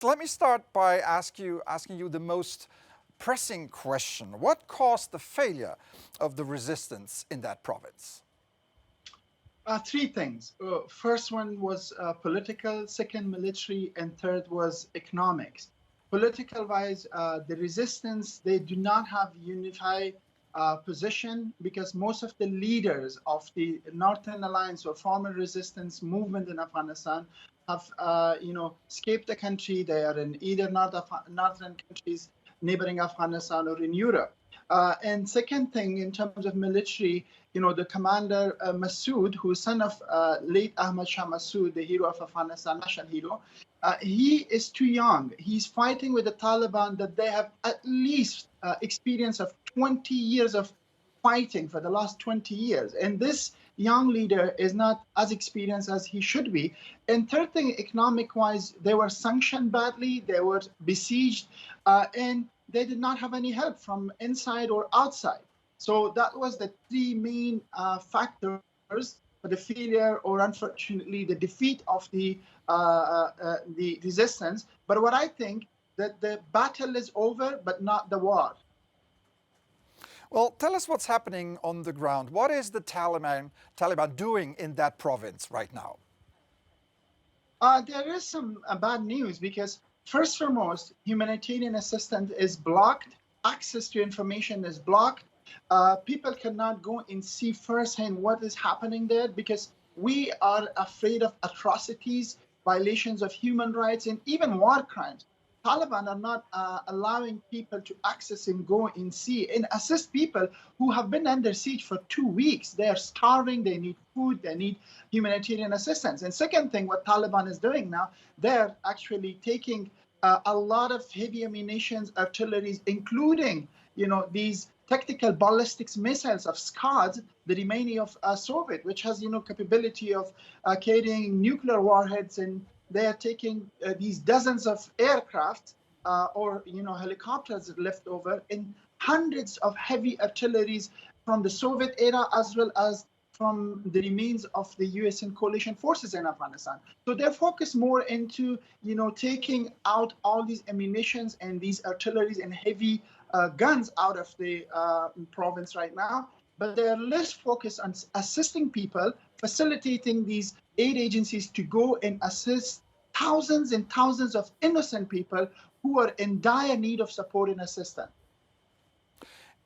Let me start by asking you the most pressing question. What caused the failure of the resistance in that province? Three things. First one was political, second military, and third was economics. Political wise, the resistance, they do not have unified position because most of the leaders of the Northern Alliance or former resistance movement in Afghanistan have, escaped the country. They are in either northern countries, neighboring Afghanistan, or in Europe. And second thing, in terms of military, the commander Massoud, who is son of late Ahmad Shah Massoud, the hero of Afghanistan, national hero, he is too young. He's fighting with the Taliban that they have at least experience of 20 years of fighting for the last 20 years. And this young leader is not as experienced as he should be. And third thing, economic wise, they were sanctioned badly, they were besieged, and they did not have any help from inside or outside. So that was the three main factors for the failure, or unfortunately the defeat of the resistance. But what I think, that the battle is over, but not the war. Well, tell us what's happening on the ground. What is the Taliban doing in that province right now? There is some bad news because, first and foremost, humanitarian assistance is blocked, access to information is blocked. People cannot go and see firsthand what is happening there because we are afraid of atrocities, violations of human rights, and even war crimes. Taliban are not allowing people to access and go and see and assist people who have been under siege for 2 weeks. They are starving, they need food, they need humanitarian assistance. And second thing, what Taliban is doing now, they're actually taking a lot of heavy ammunitions, artilleries, including, these tactical ballistics missiles of Scud, the remaining of Soviet, which has, capability of carrying nuclear warheads, and they are taking these dozens of aircraft or helicopters left over, and hundreds of heavy artilleries from the Soviet era as well as from the remains of the US and coalition forces in Afghanistan. So they're focused more into, taking out all these ammunitions and these artilleries and heavy guns out of the province right now. But they're less focused on assisting people, facilitating these aid agencies to go and assist thousands and thousands of innocent people who are in dire need of support and assistance.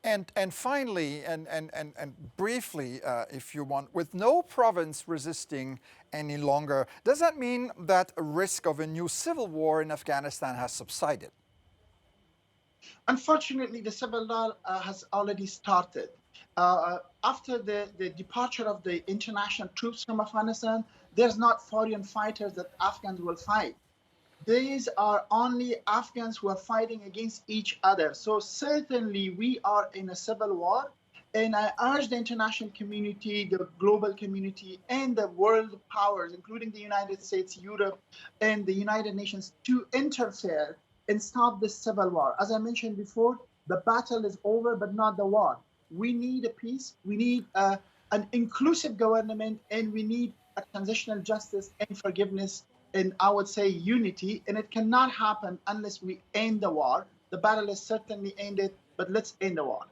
And finally, and briefly, if you want, with no province resisting any longer, does that mean that a risk of a new civil war in Afghanistan has subsided? Unfortunately, the civil war has already started. After the departure of the international troops from Afghanistan, there's not foreign fighters that Afghans will fight. These are only Afghans who are fighting against each other. So certainly we are in a civil war. And I urge the international community, the global community, and the world powers, including the United States, Europe, and the United Nations, to interfere and stop this civil war. As I mentioned before, the battle is over, but not the war. We need a peace. We need an inclusive government, and we need a transitional justice and forgiveness, and I would say unity. And it cannot happen unless we end the war. The battle is certainly ended, but let's end the war.